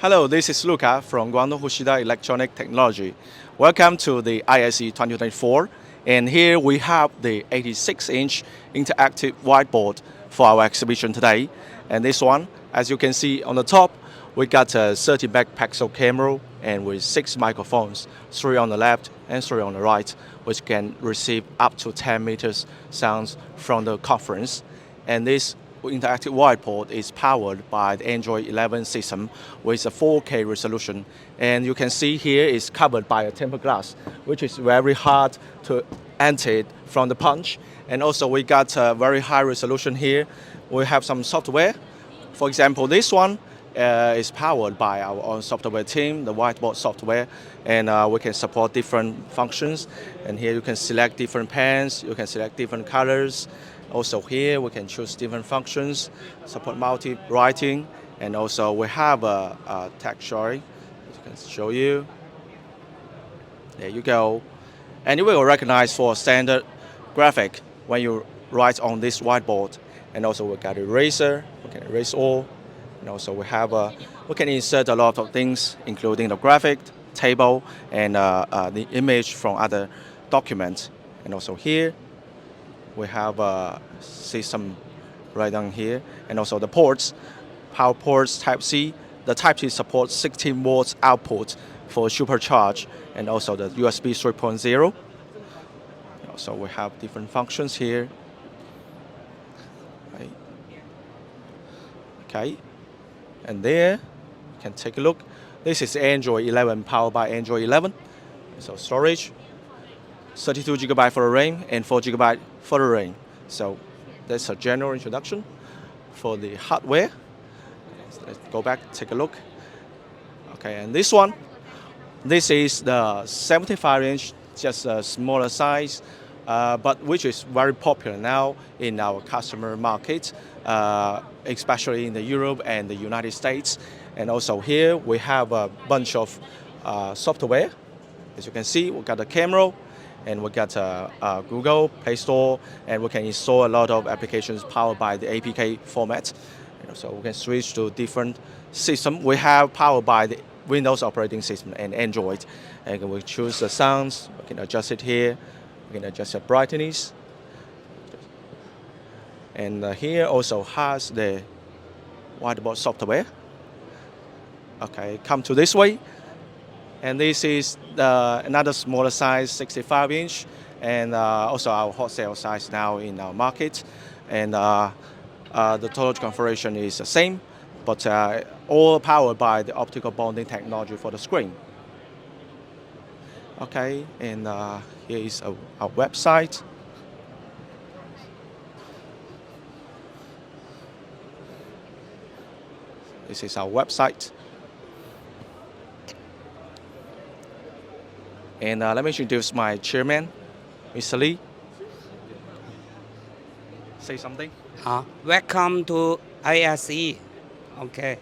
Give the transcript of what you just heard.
Hello, this is Luca from Guangdong HUSHIDA Electronic Technology. Welcome to the ISE 2024. And here we have the 86-inch interactive whiteboard for our exhibition today. And this one, as you can see on the top, we got a 30 megapixel camera and with 6 microphones, 3 on the left and 3 on the right, which can receive up to 10 meters sounds from the conference. And this interactive whiteboard is powered by the Android 11 system with a 4K resolution. And you can see here it's covered by a tempered glass, which is very hard to enter from the punch. And also we got a very high resolution here. We have some software. For example, this one is powered by our own software team, the whiteboard software, and we can support different functions. And here you can select different pens, you can select different colors. Also here we can choose different functions, support multi-writing, and also we have a text sharing. I can show you. There you go. And it will recognize for standard graphic when you write on this whiteboard. And also we got eraser, we can erase all. And also we can insert a lot of things, including the graphic, table, and the image from other documents. And also here, we have a system right down here, and also the ports, power ports Type-C. The Type-C supports 16 volts output for supercharge, and also the USB 3.0. Also, we have different functions here. Okay, and there you can take a look. This is Android 11 powered by Android 11. So storage, 32 GB for the RAM and 4 GB for the RAM. So that's a general introduction for the hardware. Let's go back, take a look. Okay, and this one, this is the 75-inch, just a smaller size, but which is very popular now in our customer market, especially in the Europe and the United States. And also here we have a bunch of software. As you can see, we got a camera, and we got a Google Play Store, and we can install a lot of applications powered by the APK format. So we can switch to different systems. We have powered by the Windows operating system and Android. And we choose the sounds, we can adjust it here, we can adjust the brightness. And here also has the whiteboard software. Okay, come to this way. And this is another smaller size, 65-inch, and also our wholesale size now in our market. And the total configuration is the same, but all powered by the optical bonding technology for the screen. Okay, and here is our website. This is our website. And let me introduce my chairman, Mr. Lee. Say something. Welcome to ISE. Okay.